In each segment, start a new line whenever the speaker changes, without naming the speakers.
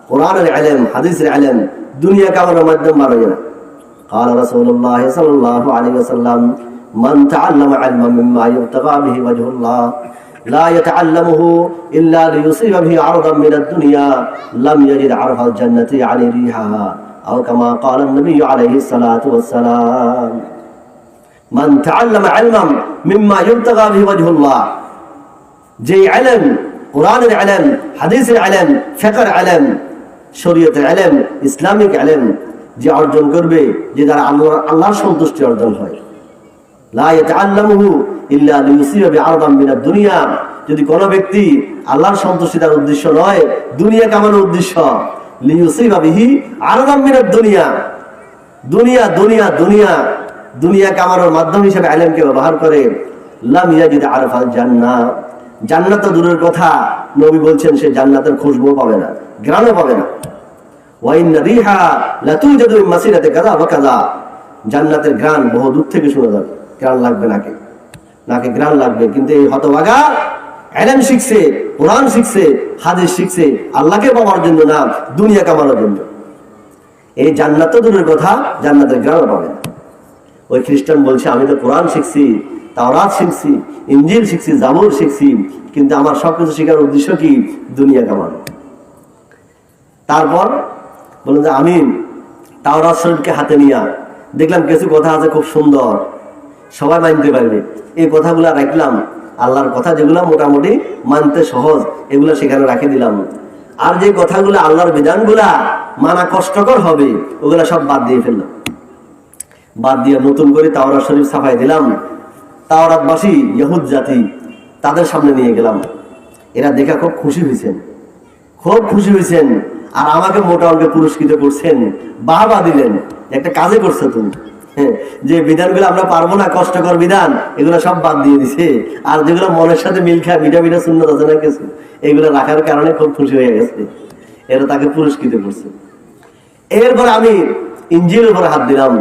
কোরআনের ইলম, হাদিসের ইলম দুনিয়া কামানোর মাধ্যম বানায় না। قال رسول الله صلى الله عليه وسلم من تعلم علما مما يبتغى به وجه الله لا يتعلمه إلا ليصيب به عرضا من الدنيا لم يجد عرف الجنة يعني ريحها أو كما قال النبي عليه الصلاة والسلام من تعلم علما مما يبتغى به وجه الله যে ইলম, কোরআনের ইলম, হাদিসের ইলম, ফিকহের ইলম, শরীয়তের ইলম, ইসলামিক ইলম যে অর্জন করবে, যে দ্বারা আল্লাহর সন্তুষ্টি অর্জন হয়, লা ইয়াতাআল্লামুহু ইল্লা লিয়ুসিবা বিআরদাম মিনাদ দুনিয়া, যদি কোনো ব্যক্তি আল্লাহর সন্তুষ্টি তার উদ্দেশ্য নয়, দুনিয়া কামানোর উদ্দেশ্য, লিয়ুসিবা বিহি আরদাম মিনাদ দুনিয়া, দুনিয়া দুনিয়া দুনিয়া দুনিয়া কামানোর মাধ্যম হিসেবে ইলমকে ব্যবহার করে, লাম ইয়াজিদ আরফাল জান্নাহ, জান্নাত তো দূরের কথা, নবী বলছেন সে জান্নাতের খুশবু পাবে না, ঘ্রাণও পাবে না। ওয়া ইন্না রিহা লা তুজাদু মিন মাসিরাতি কাযা ওয়া কাযা, জান্নাতের ঘ্রাণ বহু দূর থেকে শোনা যাবে, ঘ্রাণ লাগবে নাকে, নাকে ঘ্রাণ লাগবে। কিন্তু এই হতভাগা ইলম শিখছে, কোরআন শিখছে, হাদিস শিখছে আল্লাহকে পাওয়ার জন্য না, দুনিয়া কামানোর জন্য। এই জান্নাত তো দূরের কথা, জান্নাতের ঘ্রাণও পাবে না। ওই খ্রিস্টান বলছে আমি তো কোরআন শিখছি, তাওরাত শিখছি, ইনজিল শিখছি, জাবুর শিখছি, কিন্তু আমার সবকিছু শেখার উদ্দেশ্য কি? দুনিয়া কামানো। তারপর বললেন যে আমি তাওরাত শরীফকে হাতে নিয়ে দেখলাম কিছু কথা আছে খুব সুন্দর, সবাই মানতে পারবে, এই কথাগুলা রাখলাম, আল্লাহর কথা যেগুলো মোটামুটি মানতে সহজ, এগুলো সেখানে রাখে দিলাম। আর যে কথাগুলো আল্লাহর বিধানগুলা মানা কষ্টকর হবে, ওগুলা সব বাদ দিয়ে ফেললাম। বাদ দিয়ে নতুন করে তাওরাত শরীফ ছাপাই দিলাম। তাওরাতবাসী ইহুদ জাতি, তাদের সামনে নিয়ে গেলাম। এরা দেখা খুব খুশি হয়েছেন, খুব খুশি হয়েছেন, আর আমাকে মোটা অঙ্কে পুরস্কৃত করছেন, বাহবা দিলেন, একটা কাজে করছো তুমি, যে বিধানগুলো আমরা পারবো না, কষ্টকর বিধান, এগুলো সব বাদ দিয়ে দিছে, আর যেগুলো মনের সাথে মিল খায়, মিঠা মিঠা সুন্নত আছে না কিছু, এগুলো রাখার কারণে খুব খুশি হয়ে গেছে, এরা তাকে পুরস্কৃত করছে। এরপর আমি ইনজিলের উপর হাত দিলাম।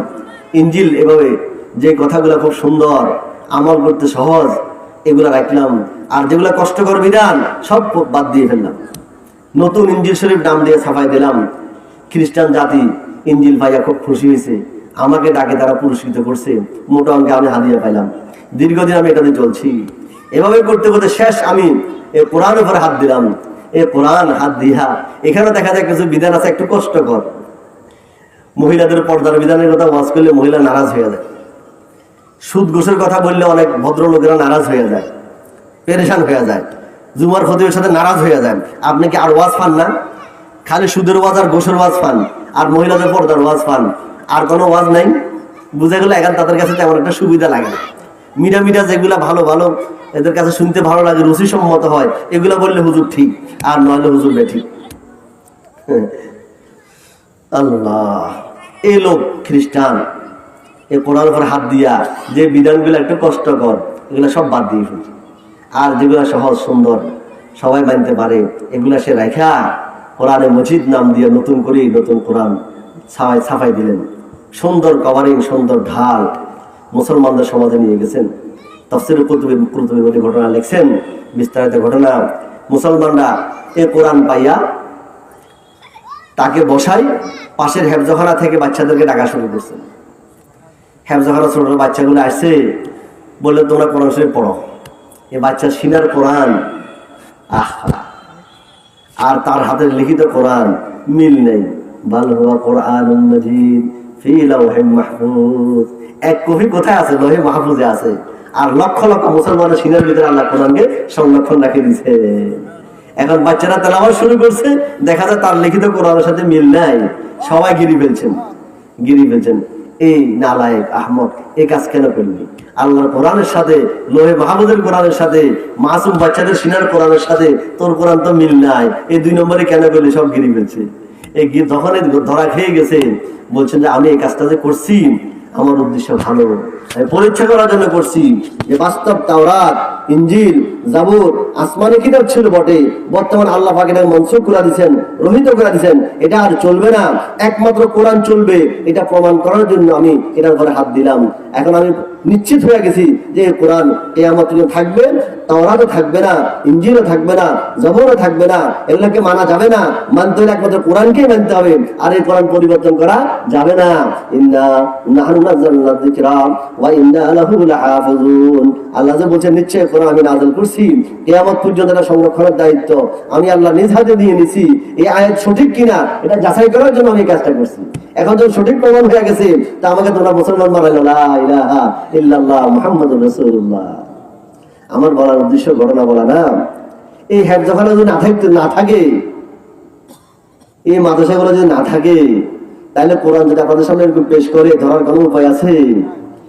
ইনজিল এভাবে যে কথাগুলো খুব সুন্দর, আমল করতে সহজ, এগুলো রাখলাম, আর যেগুলো কষ্টকর বিধান সব বাদ দিয়ে ফেললাম। নতুন ইনজিল শরীফ নাম দিয়ে ছাপাই দিলাম। খ্রিস্টান জাতি ইনজিল পাইয়া খুব খুশি হয়েছে, আমাকে ডাকে তারা পুরস্কৃত করছে, মোটা অঙ্কে আমি হাদিয়া পাইলাম। দীর্ঘদিন আমি এটাতে চলছি। এভাবে করতে করতে শেষ আমি এই কোরআন উপরে হাত দিলাম। এই কোরআন হাত দিয়া এখানে দেখা যায় কিছু বিধান আছে একটু কষ্টকর। মহিলাদের পর্দার বিধানের কথা ওয়াজ করলে মহিলা নারাজ হয়ে যায়, সুদ ঘুষের কথা বললে অনেক ভদ্রলোকেরা নারাজ হয়ে যায়, পেরেশান হয়ে যায়, জুমার খতিবের সাথে নারাজ হয়ে যায়। আপনি কি আর ওয়াজ পান না? খালি সুদের ওয়াজ আর ঘুষের ওয়াজ পান, আর মহিলাদের পর্দার ওয়াজ পান, আর কোনো ওয়াজ নাই? বুঝে গেলে এখন তাদের কাছে তেমন একটা সুবিধা লাগে না। মিডা মিডা যেগুলা ভালো ভালো এদের কাছে শুনতে ভালো লাগে, রুচিসম্মত হয়, এগুলা বললে হুজুর ঠিক, আর নইলে হুজুর বেঠিক। আল্লাহ, এই লোক খ্রিস্টান এই কোরআন উপর হাত দিয়া যে বিধানগুলো একটু কষ্টকর, এগুলো সব বাদ দিয়ে ফেলছে, আর যেগুলো সহজ সুন্দর সবাই মানতে পারে, এগুলা সে রেখা কোরআনে মজিদ নাম দিয়ে নতুন করে নতুন কোরআন ছাপাই দিলেন। সুন্দর কভারিং, সুন্দর ঢাল মুসলমানদের সমাজে নিয়ে গেছেন। তাফসীর কুতুবে বলে ঘটনা লিখছেন, বিস্তারিত ঘটনা। মুসলমানরা এই কোরআন পাইয়া তাকে বসাই পাশের হেফজখানা থেকে বাচ্চাদেরকে ডাকা শুরু করছেন। হেফজখানা ছোট বাচ্চাগুলো আসছে, বললে তোমরা কোরআন শরীফ পড়ো। এই বাচ্চা সিনার কোরআন, আর তার হাতের লিখিত কোরআন মিল নেই। বাল হুয়া কোরআনুন মাজিদ ফি লাওহিম মাহফুজ, এক কপি কোথায় আছে? লৌহে মাহফুজে আছে। আর লক্ষ লক্ষ মুসলমানের সিনার ভিতরে আল্লাহ কোরআনকে সংরক্ষণ রাখে দিয়েছে। এখন বাচ্চারা তেলাওয়াত শুরু করছে, দেখা যায় তার লিখিত কোরআনের সাথে মিল নাই, সবাই গিরি ফেলছেন। এই নালায়েক আহমদ এই কাজ কেন করলি? আল্লাহর কোরআনের সাথে, লৌহে মাহফুজের কোরআনের সাথে, মাসুম বাচ্চাদের সিনার কোরআনের সাথে তোর কোরআন তো মিল নাই, এই 2 নম্বরে কেন করলি? সব গিরি ফেলছে। এই যখন ধরা খেয়ে গেছে, বলছেন যে আমি এই কাজটা যে করছি আমার উদ্দেশ্য ভালো, আমি পরীক্ষা করার জন্য করছি যে বাস্তব তাওরাত ইনজিল, জাবুর আসমানি কিতাব ছিল বটে, বর্তমান আল্লাহ পাক এটা মনসুখ করে দিয়েছেন, রহিত করে দিয়েছেন। এটা আর চলবে না, একমাত্র কোরআন চলবে। এটা প্রমাণ করার জন্য আমি এটার উপরে হাত দিলাম। এখন আমি নিশ্চিত হয়ে গেছি যে কোরআন কিয়ামত পর্যন্ত থাকবে। তাওরাতও থাকবে না, ইনজিলও থাকবে না, জাবুরও থাকবে না। এগুলোকে মানা যাবে না। মানতে হলে একমাত্র কোরআনকেই মানতে হবে, আর এই কোরআন পরিবর্তন করা যাবে না। ইন্না নাহনু নাযালনা যিকরা ওয়া ইন্না লাহু লাহাফিজুন। আল্লাহ যে বলেছেন নিশ্চয় কোরআন আমি নাযিল করছি, কিয়ামত পর্যন্ত এটা সংরক্ষণের দায়িত্ব আমি আল্লাহ নিজ হাতে নিয়ে নিছি। এই আয়াত সঠিক কিনা এটা যাচাই করার জন্য আমি কাজটা করছি। এখন যখন সঠিক প্রমাণ হয়ে গেছে, তা আমাকে তোমরা মুসলমান বানাইলো, লা ইলাহা ইল্লাল্লাহ মুহাম্মাদুর রাসূলুল্লাহ। আমার বলার উদ্দেশ্য ঘটনা বলা না। এই হেফজখানা যদি না থাকে, এই মাদ্রাসাগুলো যদি না থাকে, তাহলে কোরআন যদি আপনাদের সামনে এরকম পেশ করে ধরার কোনো উপায় আছে?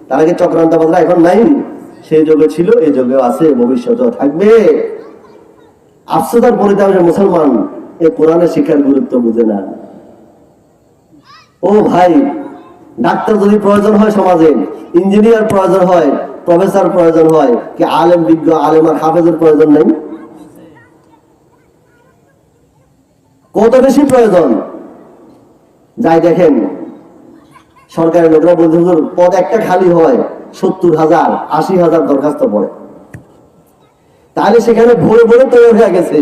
তার আগে চক্রান্ত বাজরা এখন নাই, সেই যুগে ছিল, এই যুগেও আছে, ভবিষ্যতেও থাকবে। আফসোসার পরিতাপ মুসলমান এই কোরআনের শিক্ষার গুরুত্ব বুঝে না। ও ভাই, ডাক্তার যদি প্রয়োজন হয় সমাজে, ইঞ্জিনিয়ার প্রয়োজন হয়, প্রফেসর প্রয়োজন হয়, কি আলেম বিজ্ঞ আলেম আর হাফেজের প্রয়োজন নেই? কত বেশি প্রয়োজন। যাই দেখেন, সরকারের লোকরা বলতে পদ একটা খালি হয় 70,000 80,000 দরখাস্ত পড়ে। তাহলে সেখানে ভরে ভরে তৈরি হয়ে গেছে,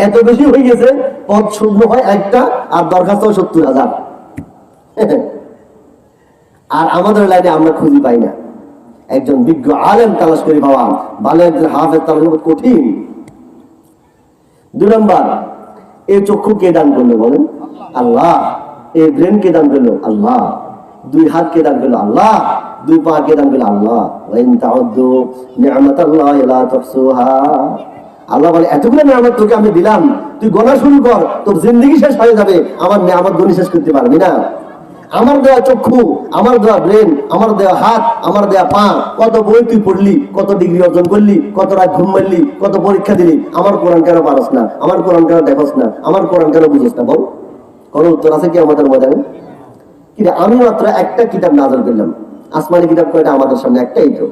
এত বেশি হয়ে গেছে, পদ শূন্য হয় একটা, আর দরখাস্ত 70,000। আর আমাদের লাইনে আমরা খুঁজি পাই না একজন বিজ্ঞ আলেম তালাশ করি পাওয়া, ভালো একজন হাফেজ তালাশ কঠিন। 2 নম্বর, এই চক্ষু কে দান করলো বলেন? আল্লাহ। এই ব্রেন কে দান করলো? আল্লাহ। 2 হাত কে দান করলো? আল্লাহ। 2 পা কে দান করলো? আল্লাহ। ওয়া ইন তাউদ্দু নি'মাতাল্লাহি লা তুহসুহা। আল্লাহ বলে এতগুলো নিয়ামত তোকে আমি দিলাম, তুই গোনা শুরু কর, তোর জিন্দেগি শেষ হয়ে যাবে, আমার নিয়ামত গুণ শেষ করতে পারবি না। আমার দেওয়া চক্ষু, আমার দেওয়া ব্রেন, আমার দেওয়া হাত, আমার দেওয়া পা, কত বই তুই পড়লি, কত ডিগ্রি অর্জন করলি, কত রাত ঘুম মারলি, কত পরীক্ষা দিলি, আমার কোরআন কেন পারস না, আমার কোরআন কেন দেখস না, আমার কোরআন কেন বুঝস না? বল, কোন উত্তর আছে কি আমাদের মজানে? কিন্তু আমি মাত্র একটা কিতাব নাযিল করলাম। আসমানি কিতাব কয়টা আমাদের সামনে? একটাই তো,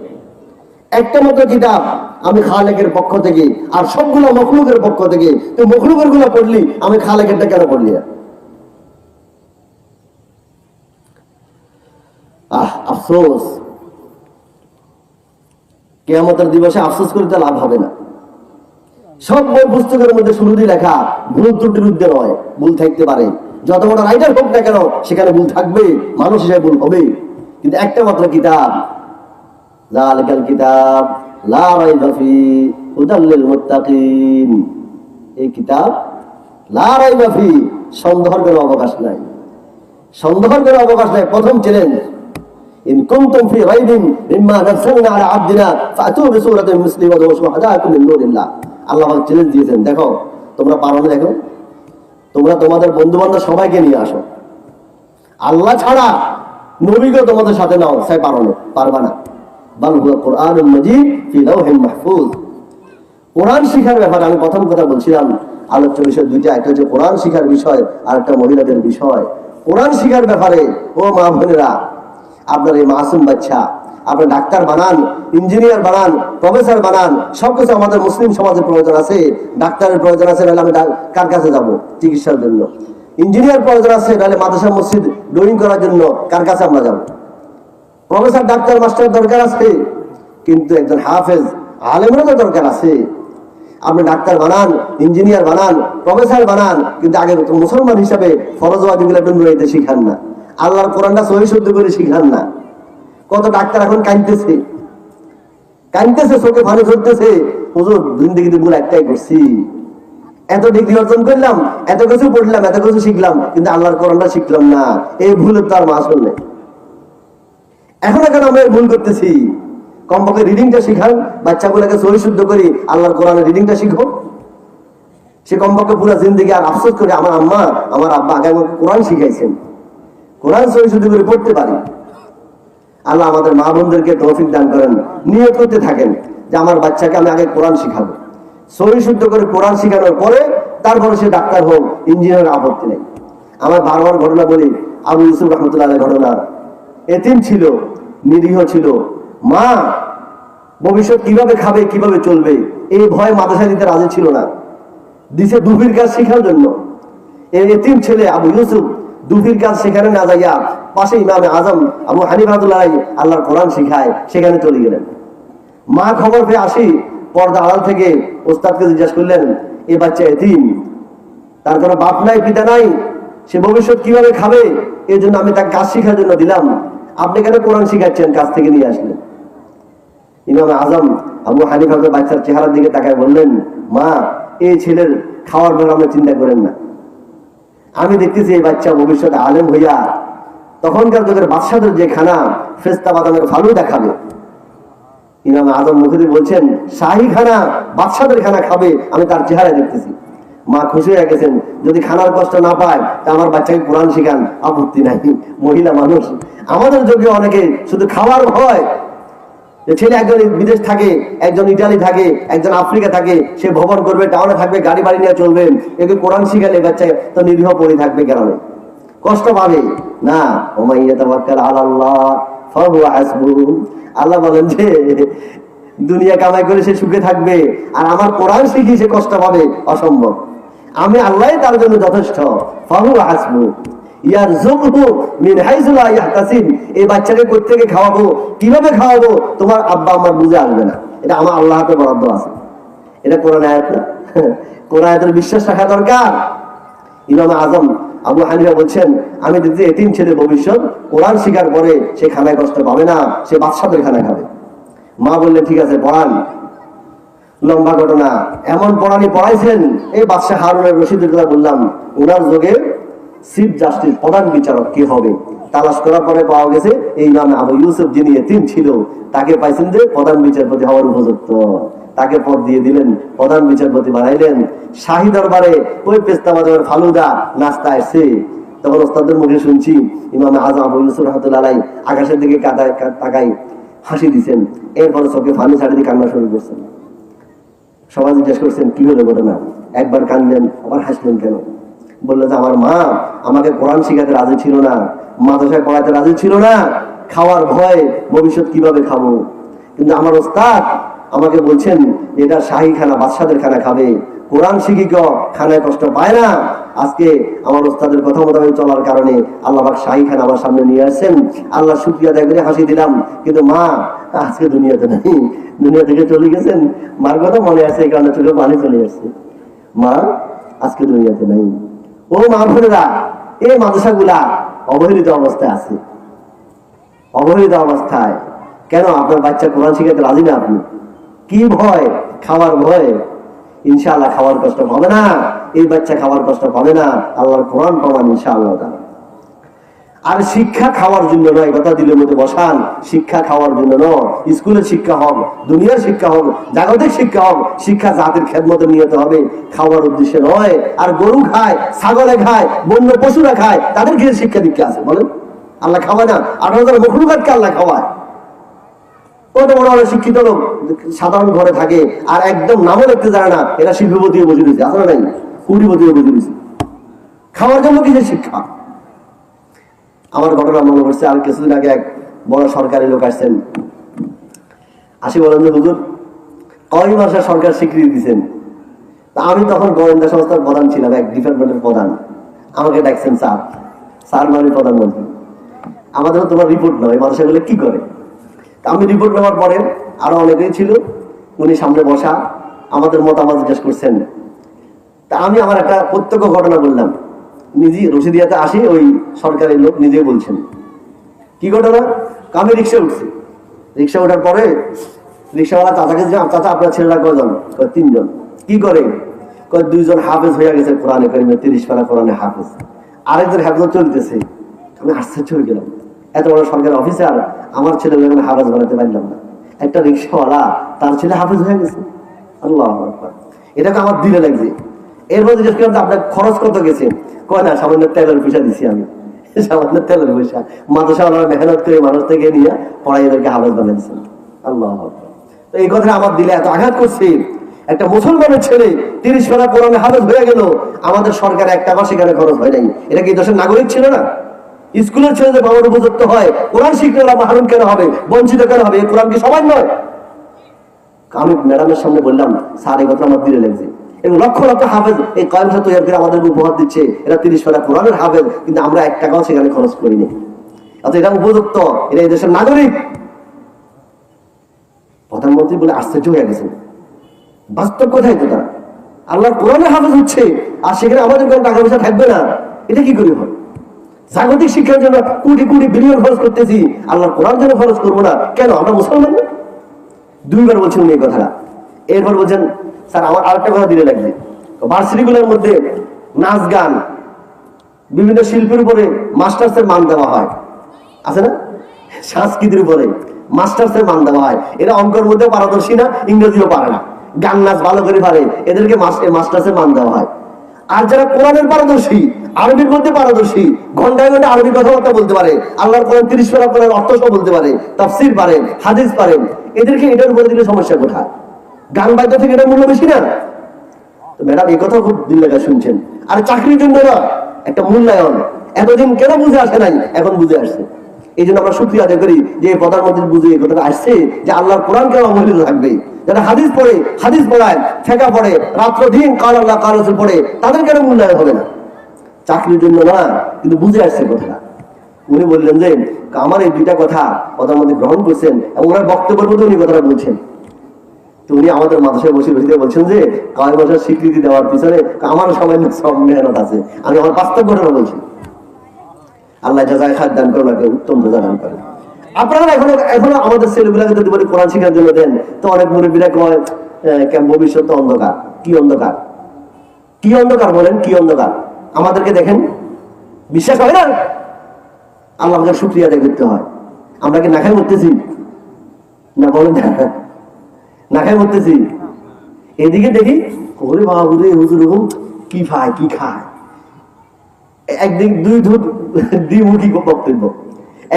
একটা মাত্র কিতাব। আমি খালেকের পক্ষ থেকে, আর সবগুলো মখলুকের পক্ষ থেকে। তুই মখলুকের গুলো পড়লি, আমি খালেকেরটা কেন পড়লি? আফসোস, কিয়ামতের দিবসে আফসোস করতে লাভ হবে না। সব বই পুস্তকের মধ্যে শুরুতেই লেখা ভুল ত্রুটির উদ্দে নয়, ভুল থাকতে পারে, যত বড় রাইটার হোক না কেন সেখানে ভুল থাকবে, মানুষ হিসেবে ভুল হবে। কিন্তু একটা মাত্র কিতাব, যালিকাল কিতাব লা রাইবা ফিহি হুদাল লিল মুত্তাকিন। এই কিতাব লা রাইবা ফিহি, সন্দেহের কোনো অবকাশ নাই, সন্দেহের কোনো অবকাশ নাই। প্রথম চ্যালেঞ্জ, ইন কুনতুম ফি রাইবিন মিম্মা নাযালনা আলা আবদিনা ফাতু বিসূরাতিন মিসলি ওয়া দুউ শুহাদাকুম মিন দুনিল্লাহ। আল্লাহ চ্যালেঞ্জ দিয়েছেন, দেখো তোমরা পারো না, দেখো তোমরা তোমাদের বন্ধু বান্ধব সবাইকে নিয়ে আসো, আল্লাহ ছাড়া নবীকে তোমাদের সাথে নাও, সাই পারো না, পারবা না। বাল হুয়া কুরআনুম মাজিদ ফি লাওহিন মাহফুজ। কোরআন শিখার ব্যাপারে আমি প্রথম কথা বলছিলাম, আলোচ্য বিষয় দুইটা, একটা হচ্ছে কোরআন শিখার বিষয়, আর একটা মহিলাদের বিষয়। কোরআন শিখার ব্যাপারে ও মা বোনেরা, আপনার এই মাসুম বাচ্চা আপনার ডাক্তার বানান, ইঞ্জিনিয়ার বানান, প্রফেসর বানান, সবকিছু আমাদের মুসলিম সমাজের প্রয়োজন আছে। ডাক্তারের প্রয়োজন আছে, নাহলে আমি কার কাছে যাব চিকিৎসার জন্য? ইঞ্জিনিয়ার প্রয়োজন আছে, নাহলে মাদ্রাসা মসজিদ ড্রয়িং করার জন্য কার কাছে আমরা যাব? প্রফেসর ডাক্তার মাস্টার দরকার আছে, কিন্তু একজন হাফেজ আলেমেরও তো দরকার আছে। আপনি ডাক্তার বানান, ইঞ্জিনিয়ার বানান, প্রফেসর বানান, কিন্তু আগে মুসলমান হিসাবে ফরজ ওয়াজিবগুলো আপনি শিখান না, আল্লাহর কোরআনটা সহি শুদ্ধ করে শিখান না। কত ডাক্তার এখন কাঁদতেছে, কাঁদতেছে, চোখে পানি ঝরতেছে, হুজুর জিন্দেগিতে ভুল একটাই করছি, এত ডিগ্রি অর্জন করলাম, এত কিছু পড়লাম, এত কিছু শিখলাম, কিন্তু আল্লাহর কোরআনটা শিখলাম না। এই ভুলের তো আর মাসুল নেই। এখন আমরা ভুল করতেছি। কমপক্ষে রিডিংটা শিখান, বাচ্চাগুলোকে সহি শুদ্ধ করি, আল্লাহর কোরআনের রিডিংটা শিখো। সে কমপক্ষে পুরো জিন্দেগি আর আফসোস করে আমার আম্মা আমার আব্বা আগে আমাকে কোরআন শিখাইছেন, কোরআন সহি শুদ্ধ করে পড়তে পারি। আল্লাহ আমাদের মা বোনদেরকে তৌফিক দান করেন, নিয়ত করতে থাকেন যে আমার বাচ্চাকে আমি আগে কোরআন শিখাবো, সহি শুদ্ধ করে কোরআন শিখানোর পরে তারপরে সে ডাক্তার হোক, ইঞ্জিনিয়ার, আপত্তি নেই। আমার বারবার ঘটনা বলি, আবু ইউসুফ রহমতুল্লাহ ঘটনা। এতিম ছিল, নিরীহ ছিল, মা ভবিষ্যৎ কিভাবে খাবে, কিভাবে চলবে, এই ভয় মাদ্রাসা দিতে রাজি ছিল না। দিছে দুফির কাজ শেখার জন্য। এই এতিম ছেলে আবু ইউসুফ দুফির কাজ সেখানে না যাইয়া পাশে ইমামে আজম আবু হানিফা রাহমাতুল্লাহ আল্লাহর কোরআন শিখায়, সেখানে চলে গেলেন। মা খবর পেয়ে আসি পর্দা আড়াল থেকে ওস্তাদকে জিজ্ঞাসা করলেন, এ বাচ্চা এতিম, তার কোনো বাপ নাই, পিতা নাই, সে ভবিষ্যৎ কিভাবে খাবে, এই জন্য আমি তাকে কাজ শেখার জন্য দিলাম, আপনি কেন কোরআন শিখাচ্ছেন, কাজ থেকে নিয়ে আসলেন? ইমামে আজম আবু হানিফা বাচ্চার চেহারার দিকে তাকায় বললেন, মা, এই ছেলের খাওয়ার ব্যাপারে আপনি চিন্তা করেন না, আমি দেখতেছি এই বাচ্চা ভবিষ্যতে আলেম হইয়া তখনকার যুগের বাদশাদের যে খানা ফেস্তা বাদামের ফালু দেখাবে। ইমাম আজম মুখে দিয়ে বলছেন, শাহী খানা, বাদশাদের খানা খাবে, আমি তার চেহারা দেখতেছি। মা খুশি হয়ে গেছেন, যদি খানার কষ্ট না পায় তা আমার বাচ্চাকে কোরআন শিখান, আপত্তি নাই, মহিলা মানুষ। আমাদের যুগে অনেকে শুধু খাওয়ার ভয়, ছেলে একজন বিদেশ থাকে, একজন ইটালি থাকে, একজন আফ্রিকা থাকে, সে ভবন করবে, টাউনে থাকবে, গাড়ি বাড়ি নিয়ে চলবে, একে কোরআন শিখালে বাচ্চা তো নিরীহ পড়ে থাকবে, কেন কষ্ট পাবে না? ওমাইয়া তাওয়াক্কাল আলাল্লাহ ফাহুয়া হাসবুহু। আল্লাহ বলেন যে দুনিয়া কামাই করে সে সুখে থাকবে, আর আমার কোরআন শিখি সে কষ্ট পাবে, অসম্ভব। আমি আল্লাহ তার জন্য যথেষ্ট। ফাহুয়া হাসবুহু ইয়ারযুকহু মিন হাইসু লা ইয়াহতাসিব। এই বাচ্চাকে কই থেকে খাওয়াবো, কিভাবে খাওয়াবো, তোমার আব্বা আমার বুঝে আসবে না। এটা আমার আল্লাহ হাতে বরাদ্দ আছে। এটা কোরআন আয়াত না? কোরআন আয়াতের বিশ্বাস রাখা দরকার। ইমাম আজম আবু হানিফা বলছেন, আমি দেখছি এতিম ছেলে ভবিষ্যৎ কোরআন শিখার পরে সে খানায় কষ্ট পাবে না, সে বাদশাদের খানা খাবে। মা বললেন, ঠিক আছে পড়ান। লম্বা ঘটনা, এমন পড়াইছেন, এই বাদশাহ হারুনের রশিদের কথা বললাম, ওনার যুগে চিফ জাস্টিস, প্রধান বিচারক কি হবে, তালাশ করার পরে পাওয়া গেছে এই নামে আবু ইউসুফ যিনি এতিম ছিল তাকে পাইছেন যে প্রধান বিচারপতি হওয়ার উপযুক্ত, তাকে পদ দিয়ে দিলেন, প্রধান বিচারপতি বানাইলেন। শাহী দরবারে ওই পেস্তা বাদামের ফালুদা নাস্তা আসছে, তখন ওস্তাদের মুখে শুনছি ইমাম আজম আবু ইউসুফ রাহমাতুল্লাহ আলাইহি আকাশের দিকে তাকাই হাসি দিচ্ছেন, এরপরে চোখে পানি ছাড়ি দিয়ে কান্না শুরু করছেন। সবাই জিজ্ঞেস করছেন, কি হলো ঘটনা? একবার কাঁদলেন, আবার হাসলেন কেন? বললো যে আমার মা আমাকে কোরআন শিখাতে রাজি ছিল না, মাদ্রাসায় পড়াতে রাজি ছিল না, খাওয়ার ভয়, ভবিষ্যৎ কিভাবে খাবো। কিন্তু আমার ওস্তাদ আমাকে বলছেন এটা শাহী খানা, বাদশাদের খানা খাবে, কোরআন শিখি কেউ খানায় কষ্ট পায় না। আজকে আমার ওস্তাদের কথা মোতাবেক চলার কারণে আল্লাহ পাক শাহী খানা আমার সামনে নিয়ে আসছেন, আল্লাহ শুকরিয়া আদায় করে হাসি দিলাম। কিন্তু মা আজকে দুনিয়াতে নেই, দুনিয়া থেকে চলে গেছেন। মার কথা মনে আছে, এই কারণে চোখে পানি চলে আসছে। মা আজকে দুনিয়াতে নেই। ও মা বোনেরা, এই মাদ্রাসাগুলা অবহেলিত অবস্থায় আছে, অবহেলিত অবস্থায়। কেন? আপনার বাচ্চা কোরআন শিখাতে রাজি না, আপনি কি ভয়? খাওয়ার ভয়। ইনশাআল্লাহ খাওয়ার কষ্ট পাবে না, এই বাচ্চা খাওয়ার কষ্ট পাবে না, আল্লাহর কোরআন প্রমাণ ইনশাআল্লাহ। আর শিক্ষা খাওয়ার জন্য নয়, কথা দিলের মধ্যে বসান, শিক্ষা খাওয়ার জন্য নয়। স্কুলের শিক্ষা হোক, দুনিয়ার শিক্ষা হোক, জাগতিক শিক্ষা হোক, শিক্ষা জাতির খেদমতে নিতে হবে, খাওয়ার উদ্দেশ্যে নয়। আর গরু খায়, ছাগলে খায়, বন্য পশুরা খায়, তাদের কি শিক্ষা দীক্ষা আছে বলেন? আল্লাহ খাওয়ায় না? 18,000 মখলুকাতকে আল্লাহ খাওয়ায়। কত বড় বড় শিক্ষিত লোক সাধারণ ঘরে থাকে আর একদম নামও লিখতে জানে না, এরা শিল্পপতিও বুঝে দিয়েছে, আসলে নাই কুড়িপতিও বুঝে দিয়েছে। খাওয়ার জন্য কিসের শিক্ষা? আমার ঘটনা মনে করছে, আর কিছুদিন আগে এক বড় সরকারি লোক আসছেন, আসি বলেন যে হুজুর কয় মাসে সরকার স্বীকৃতি দিচ্ছেন। তা আমি তখন গোয়েন্দা সংস্থার প্রধান ছিলাম, এক ডিপার্টমেন্টের প্রধান। আমাকে ডাকছেন স্যার, স্যার মানে প্রধানমন্ত্রী। আমাদের তোমার রিপোর্ট নয়, মানুষগুলো কি করে। আমি রিপোর্ট নেওয়ার পরে আরো অনেকেই ছিল, উনি সামনে বসা আমাদের মতামত জিজ্ঞেস করছেন। তা আমি আমার একটা প্রত্যক্ষ ঘটনা বললাম, নিজে রশিদিয়াতে আসি, ওই সরকারি লোক নিজে বলছেন। কি ঘটনা? আমি রিক্সা উঠছি, রিক্সা ওঠার পরে রিক্সাওয়ালা চাচাকে, চাচা আপনার ছেলেরা কয়জন? 3 জন। কি করে? 2 জন হাফেজ হয়ে গেছে কোরআনে কারিমে, 30 পারা কোরআনে হাফেজ, আরেকজন হাফেজ চলতেছে। আমি আশ্চর্য হয়ে গেলাম, এত বড় সরকারি অফিসার, আমার ছেলে হাফেজ বানাতে পারলাম না। একটা রিক্সাওয়ালা, তার ছেলে হাফেজ হয়ে গেছে। আল্লাহু আকবার, এটাকে আমার দিলে লাগছে। এরপর জিজ্ঞেস করলাম আপনার খরচ কত গেছে? কয় না, সামান্য তেলের পয়সা দিছি আমি, সামান্য তেলের পয়সা। মাদ্রাসাওয়ালারা মেহনত করে মানুষ থেকে নিয়ে পড়াই এদেরকে হাফেজ বানিয়েছেন। আল্লাহু আকবার। তো এই কথা আমার দিলে এত আঘাত করছে। একটা মুসলমানের ছেলে 30 পারা কোরআনে হাফেজ হয়ে গেল, আমাদের সরকার একটা মাস সেখানে খরচ হয় নাই। এটা কি দেশের নাগরিক ছিল না? স্কুলের ছেলে যে বাবার উপযুক্ত হয়, কোরআন শিখতে ওরা মাহরুম কেন হবে, বঞ্চিত কেন হবে? কোরআন কি সবাই নয়? আমি ম্যাডামের সামনে বললাম, স্যার এই কথা আমার দিলে লাগছে। এবং লক্ষ লক্ষ হাফেজ এই কয়েমসা তৈরি করে আমাদেরকে উপহার দিচ্ছে, এরা 30 পারা কোরআনের হাফেজ, কিন্তু আমরা 1 টাকাও সেখানে খরচ করিনি। অর্থাৎ এটা উপযুক্ত, এটা এই দেশের নাগরিক। প্রধানমন্ত্রী বলে আশ্চর্য হয়ে গেছেন, বাস্তব কথাই তো তারা আল্লাহর কোরআনের হাফেজ হচ্ছে, আর সেখানে আমাদের কোনো টাকা পয়সা থাকবে না, এটা কি করে হয়? জাগতিক শিক্ষার জন্য কোটি কোটি বিলিয়ন খরচ করতেছি, আল্লাহর কোরআন জন্য খরচ করবো না কেন? আমরা মুসলমান না? 2 বার বলছেন উনি এই কথাটা। এরপর বলছেন, স্যার আমার আরেকটা কথা দিলে লাগবে, ভার্সিটিগুলোর মধ্যে নাচ গান বিভিন্ন শিল্পের উপরে মাস্টার্সের মান দেওয়া হয়, আছে না? সংস্কৃতির উপরে মাস্টার্সের মান দেওয়া হয়। এরা অঙ্কের মধ্যে পারদর্শী না, ইংরেজিও পারে না, গান নাচ ভালো করে পারে, এদেরকে মাস্টার্সের মান দেওয়া হয়। আর যারা কোরআনের পারদর্শী, আরবির মধ্যে পারদর্শী, ঘন্টায় ঘন্টা আরবি কথাবার্তা বলতে পারে, আল্লাহর কোরআন 30 পারা কোরআনের অর্থ সহ বলতে পারে, তাফসীর পারে, হাদিস পারে, এদেরকে এটার উপরে দিলে সমস্যা কোথায়? গান বাদ্য থেকে এটার মূল্য বেশি না? তো ম্যাডাম এই কথা খুব দিল লাগা শুনছেন। আর চাকরির জন্য না একটা মূল্যায়ন, এতদিন কেন বুঝে আসে নাই, এখন বুঝে আসছে। এই জন্য আমরা শুকরিয়া আদায় করি যে প্রধানমন্ত্রী বুঝে এই কথাটা আসছে যে আল্লাহর কোরআন কেন অবহেলিত থাকবে। যারা হাদিস পড়ে, হাদিস পড়ায়, ফেকা পড়ে, রাত্র দিন কাল আল্লাহ কাল রাসূল পড়ে, তাদের কেন মূল্যায়ন হবে না? চাকরির জন্য না, কিন্তু বুঝে আসছে কথাটা। উনি বললেন যে আমার এই 2টা কথা প্রধানমন্ত্রী গ্রহণ করছেন এবং ওনার বক্তব্যের মধ্যে উনি কথাটা বলছেন। তো উনি আমাদের মাদ্রাসায় বসে বসে বলছেন যে কয় বছর স্বীকৃতি দেওয়ার পিছনে আমারও সামান্য সব মেহনত আছে। আমি আমার বাস্তব ঘটনা বলছি। আল্লাহ জাযায়ে খায়র দান করুন, উত্তম জাযা দান করেন। আপনারা এখনো আমাদের ছেলেগুলোকে যদি বলি কোরআন শিক্ষার জন্য দেন, তো অনেক মুরব্বীরা কয় ভবিষ্যৎ তো অন্ধকার। কি অন্ধকার? কি অন্ধকার বলেন? কি অন্ধকার? আমাদেরকে দেখেন, বিশ্বাস হয় না? আল্লাহকে শুকরিয়া আদায় করতে হয়। আমরা কি না খাই মরতেছি? না বলেন, না খাই মরতেছি। এদিকে দেখি ওরে বাবা বুঝে হুজুর কি খায়, কি খায়। একদিক দ্বিমুখী বক্তব্য।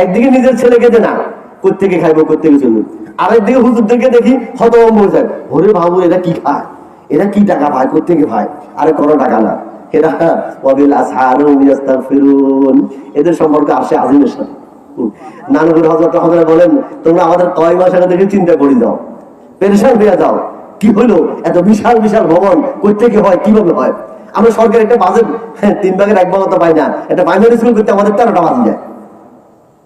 একদিকে নিজের ছেলেকে যে না কোত্থেকে খাইবো, কোত্থেকে চলবে, আরেকদিকে হুজুরদেরকে দেখি হতভম্ব হয়ে যায়, ওরে বাবু এরা কি খায়, এরা কি টাকা পায়, কোত্থেকে পায়? আরে কোনো টাকা না, এরা ওয়াবিল আসহারুম ইস্তাগফিরুন, এদের সম্পর্কে আসে আজিমের সাথে। নানপুর হযরত রহমাতুল্লাহ বলেন, তোমরা আমাদের কয় মাস আগে দেখে চিন্তা করে যাও, পেরেশান হয়ে যাও, কি হলো এত বিশাল বিশাল ভবন কোত্থেকে হয়, কিভাবে হয়? আমরা সরকার একটা বাজেট 3 ভাগের 1 ভাগ তো পাই না। একটা প্রাইমারি স্কুল করতে আমাদের 13টা বাজে যায়।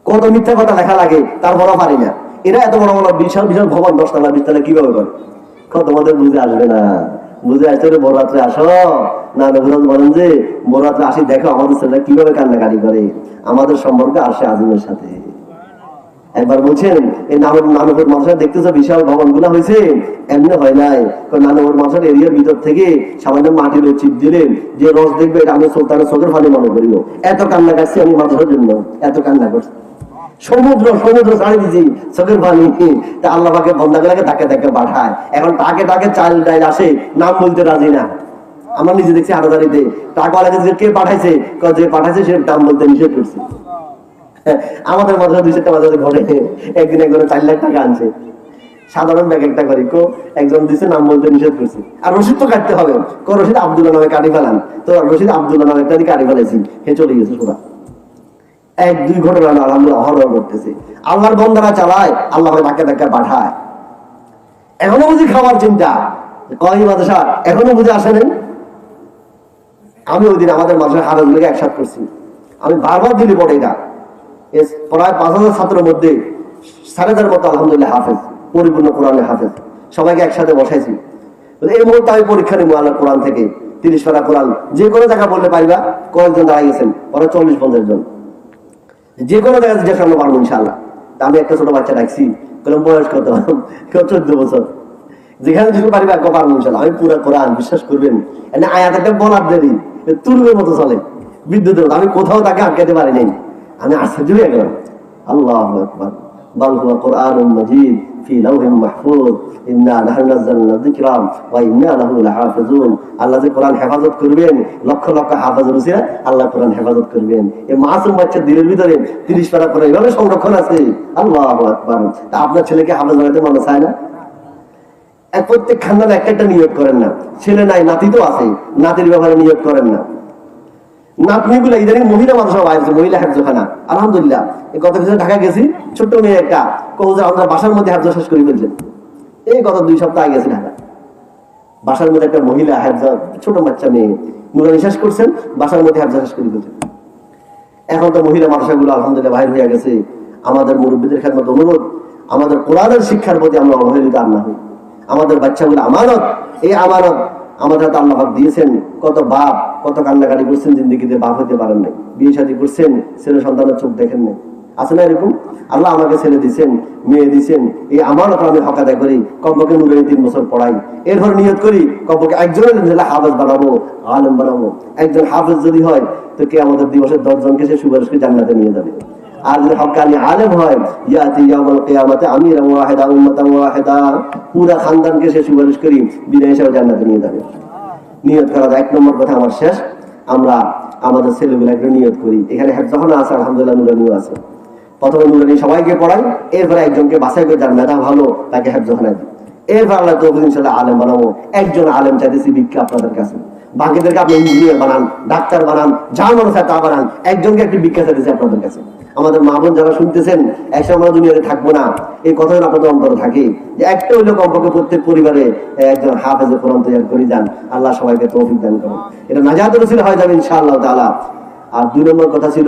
কত মিথ্যা কথা লেখা লাগে, তারপরও পারি না। এরা এত বড় বড় বিশাল বিশাল ভবন 10 তলা 20 তলা কিভাবে করে? তোমাদের বুঝে আসবে না। বুঝে আসতে হলে বড়রাত্রে আসো না। নবীরাজ বলেন যে বড়রাত্রে আসি, দেখো আমাদের ছেলেরা কিভাবে কান্নাকাটি করে, আমাদের সম্পর্ক আসে আজিমের সাথে। একবার বলছেন এই নানুপুর মাদ্রাসা দেখতেছো বিশাল ভবন গুলা হয়েছে, এমনি হয় নাই। নানুপুর মাদ্রাসার এরিয়ার ভিতর থেকে সামান্য মাটির চিপ দিলেন, যে রস দেখবে এটা আমি সুলতানের চোখের ফানি মনে করিও। এত কান্না কাটছি আমি মাদ্রাসার জন্য, এত কান্না করছি। সমুদ্র ছাড়ি দিছি চোখের পানি। তা আল্লাহ পাকে বন্দাগুলাকে তাকে তাকে পাঠায়। এখন তাকে তাকে চাল ডাইল আসে, নাম বলতে রাজি না। আমরা নিজে দেখছি হাটাদারিতে টাকাওয়ালাকে কে পাঠাইছে, যে পাঠাইছে সে দাম বলতে নিষেধ করছে। আমাদের মাদ্রাসা 200টা মাদ্রাসা ঘটে, একদিন একজনে 4 লাখ টাকা আনছে, সাধারণ ব্যাগ একটা করে, একজন দিচ্ছে নাম বলতে নিষেধ করছে। আর রশিদ তো কাটতে হবে, রশিদ আব্দুল্লাহ নামে কাটি ফেলান, তো রশিদ আব্দুল্লাহ নামে একটা কাটি ফেলাইছি, হে চলে গেছে সোজা। 1-2 ঘটনা আলহামদুলিল্লাহ অহরহ করতেছে। আল্লাহর বন্দারা চালায়, আল্লাহ তাকে তাকে পাঠায়। এখনো বুঝি খাবার চিন্তা, কয় মাদ্রাসা এখনো বুঝে আসে নাই। আমি ওই দিন আমাদের মাদ্রাসার হাফেজগুলোকে একসাথে করছি। আমি বারবার দিলি পড়ে এটা প্রায় 5000 ছাত্রের মধ্যে 4,500 মতো আলহামদুলিল্লাহ হাফেজ, পরিপূর্ণ কোরআনের হাফেজ। সবাইকে একসাথে বসাইছি। এই মুহূর্তে আমি পরীক্ষা নেবো আল্লাহ কোরআন থেকে 30 পারা কোরআন, যে কোনো জায়গা বললে পাইবা। কয়েকজন দাঁড়াই গেছেন, ওরা 40-50 জন, যে কোনো জায়গায় জিজ্ঞাসা করতে পারবো ইনশাআল্লাহ। আমি একটা ছোট বাচ্চা ডাকছি, বললাম বয়স কত? 14 বছর। যেখানে যেতে পারিবা পারবো ইনশাআল্লাহ। আমি পুরো কোরআন, বিশ্বাস করবেন আয়াত একটা বলার দেরি তুরুবের মতো চলে, বিদ্যুতের মতো। আমি কোথাও তাকে আটকাতে পারি নাই। আমি আশ্চর্য হয়ে গেলাম। আল্লাহু আকবার, বাল হুয়া কুরআনুম মাজিদ ফি লাওহিম মাহফুজ ইন্না নাহনু নাযালনা যিকরা ওয়া ইন্না লাহু লাহাফিজুন। আল্লাহ যে কোরআন হেফাজত করবেন, লক্ষ লক্ষ হাফেজের উসিলা আল্লাহ কোরআন হেফাজত করবেন। এই মাসুম বাচ্চার দিলের ভিতরে 30 পারা কোরআন এভাবে সংরক্ষণ আছে। আল্লাহু আকবার। তা আপনার ছেলেকে হাফেজ বানাতে মনে চায় না? প্রত্যেক খানদানে একটা নিয়োগ করেন না। ছেলে নাই, নাতি তো আছে, নাতির ব্যাপারে নিয়োগ করেন না। নাতনিগুলো ইদানিং মহিলা মানুষের বাইরে, মহিলা হাফজখানা আলহামদুলিল্লাহ। গত কিছু ঢাকা গেছি, ছোট্ট মেয়ে একটা আমরা বাসার মধ্যে হাফজা শেষ করে ফেলছেন। এই গত 2 সপ্তাহ আগে গেছে ঢাকা। বাসার মধ্যে একটা মহিলা হাফজা, ছোট বাচ্চা মেয়ে, নুরানি শেষ করছেন, বাসার মধ্যে হাফজা শেষ করে দিয়েছেন। এখন তো মহিলা মাদ্রাসাগুলো আলহামদুলিল্লাহ বাইরে হয়ে গেছে। আমাদের মুরব্বীদের খেদমত অনুরোধ, আমাদের কোরআনের শিক্ষার প্রতি আমরা অবহেলিত আর না হই। আমাদের বাচ্চাগুলো আমানত, এই আমানত আমাদের হাতে আল্লাহ পাক দিয়েছেন। কত বাপ কত কান্নাকাটি করছেন, জিন্দেগিতে বাপ হতে পারেন নাই, বিয়ে শাদী করছেন, ছেলে সন্তানের চোখ দেখেন নাই, আছে না এরকম? আল্লাহ আমাকে ছেলে দিচ্ছেন, মেয়ে দিচ্ছেন, এই আমানত আমি হক আদায় করি, কমপক্ষে নুরানি 3 বছর পড়াই, এরপর নিয়ত করি কমপক্ষে একজনের হাফেজ বানাবো, আলেম বানাবো। একজন হাফেজ যদি হয় তো কে আমাদের দিবসের 10 জনকে সে সুপারিশ করে জান্নাতে নিয়ে যাবে। আর যদি হক্কানি আলেম হয়, ইয়াতি ইয়াউমুল কিয়ামাতে আমিরান ওয়াহিদা উম্মাতান ওয়াহিদা, পুরা খানদানকে সে সুপারিশ করি বিনা হিসাবে জান্নাতে নিয়ে যাবে। নিয়ত করা 1 নম্বর কথা আমার শেষ। আমরা আমাদের ছেলেগুলো একটা নিয়ত করি, এখানে হেফজখানা আছে আলহামদুলিল্লাহ, নুরানিও আছে। প্রথমে নুরানি সবাইকে পড়াই, এরপরে একজনকে বাছাই করে যার মেধা ভালো তাকে হেফজখানা দিই। এরপর আল্লাহ তৌফিক ইনশাআল্লাহ আলেম বানাবো। একজন আলেম চাইতেছি ভিক্ষা আপনাদের কাছে, বাকিদেরকে আপনি ইঞ্জিনিয়ার বানান, ডাক্তার বানান, যা মনে হয় তা বানান, একজনকে একটি ভিক্ষা চাইতেছি আপনাদের কাছে। আমাদের মা বোন যারা শুনতেছেন, একসময় আমরা দুনিয়াতে থাকবো না, এই কথাগুলো আপনাদের অন্তরে থাকে যে একটা হইলেও কমপক্ষে প্রত্যেক পরিবারে একজন হাফেজে কোরআন তৈরি করে যান। আল্লাহ সবাইকে তৌফিক দান করেন, এটা নাজাতের ওসিলা হয়ে যাবে ইনশাআল্লাহ তাআলা। আর 2 নম্বর কথা ছিল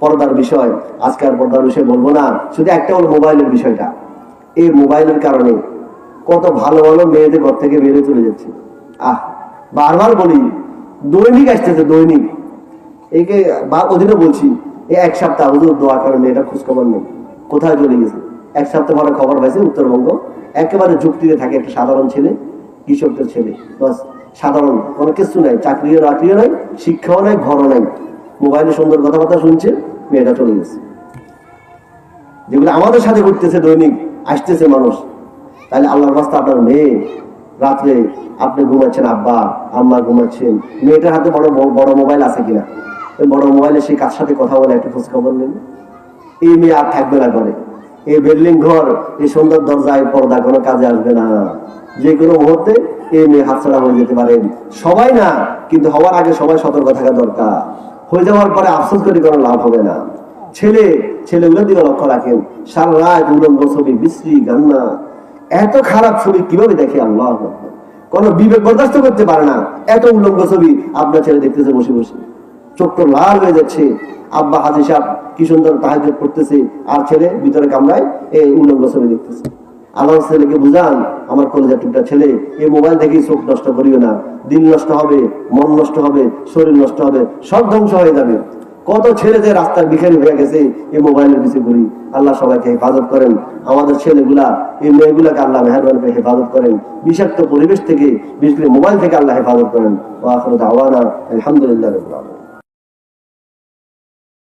পর্দার বিষয়। আজকে আর পর্দার বিষয় বলবো না, শুধু একটা হলো মোবাইলের বিষয়টা। এই মোবাইলের কারণে কত ভালো ভালো মেয়েদের ঘর থেকে বেরিয়ে চলে যাচ্ছে। বারবার বলি, দৈনিক আসতেছে, দৈনিক। একে অধীনে বলছি, এই 1 সপ্তাহ হুজুর দোয়া করেন, এটা খোঁজ খবর নেই, কোথায় চলে গেছে। 1 সপ্তাহ পরে খবর পাইছে উত্তরবঙ্গ, একেবারে যুক্তিতে থাকে একটা সাধারণ ছেলে, কৃষকদের ছেলে, বাস সাধারণ, কোনো কিছু নাই, চাকরিও রাকরিও নাই, শিক্ষাও নাই, ঘরও নাই, মোবাইলে সুন্দর কথাবার্তা শুনছে, মেয়েটা চলে গেছে। যেগুলো আমাদের সাথে ঘটতেছে, দৈনিক আসতেছে মানুষ। তাহলে আল্লাহর রাস্তা, আপনার মেয়ে রাত্রে আপনি ঘুমাচ্ছেন, আব্বা আম্মা ঘুমাচ্ছেন, মেয়েটার হাতে বড় মোবাইল আছে কিনা, ওই বড় মোবাইলে সে কার সাথে কথা বলে একটু খোঁজ খবর নেন। এই মেয়ে আর থাকবে না ঘরে, এই বিল্ডিং ঘর, এই সুন্দর দরজায় পর্দা কোনো কাজে আসবে না। যে কোনো মুহূর্তে এই মেয়ে হাতছাড়া হয়ে যেতে পারেন। সবাই না, কিন্তু হওয়ার আগে সবাই সতর্ক থাকা দরকার। হয়ে যাওয়ার পরে আফসোস করে কোনো লাভ হবে না। ছেলেগুলো দিকে লক্ষ্য রাখেন, সারা রাত উলঙ্গ ছবি, বিশ্রী গান্না, এত খারাপ ছবি কিভাবে দেখে আল্লাহ, কোনো বিবেক বরদাস্ত করতে পারে না। এত উলঙ্গ ছবি আপনার ছেলে দেখতেছে বসে বসে, চোখ তো লাল হয়ে যাচ্ছে। আব্বা হাজি সাহেব কি সুন্দর তাহাজ্জুদ করতেছে, আর ছেলে ভিতরে কামরায় এই উলঙ্গ ছবি দেখতেছে। আল্লাহ ছেলেকে বুঝান, আমার কলেজের টুকটা ছেলে, এই মোবাইল দেখেই চোখ নষ্ট করিও না, দিন নষ্ট হবে, মন নষ্ট হবে, শরীর নষ্ট হবে, সব ধ্বংস হয়ে যাবে। কত ছেলে যে রাস্তার ভিখারি হয়ে গেছে এই মোবাইলের পিছিয়ে ঘুরি। আল্লাহ সবাইকে হেফাজত করেন, আমাদের ছেলেগুলা, এই মেয়েগুলাকে আল্লাহ মেহেরবানি করে হেফাজত করেন, বিষাক্ত পরিবেশ থেকে, বিশেষ করে মোবাইল থেকে আল্লাহ হেফাজত করেন। ওয়া আখিরু দাওয়ানা আলহামদুলিল্লাহি রাব্বিল আলামিন।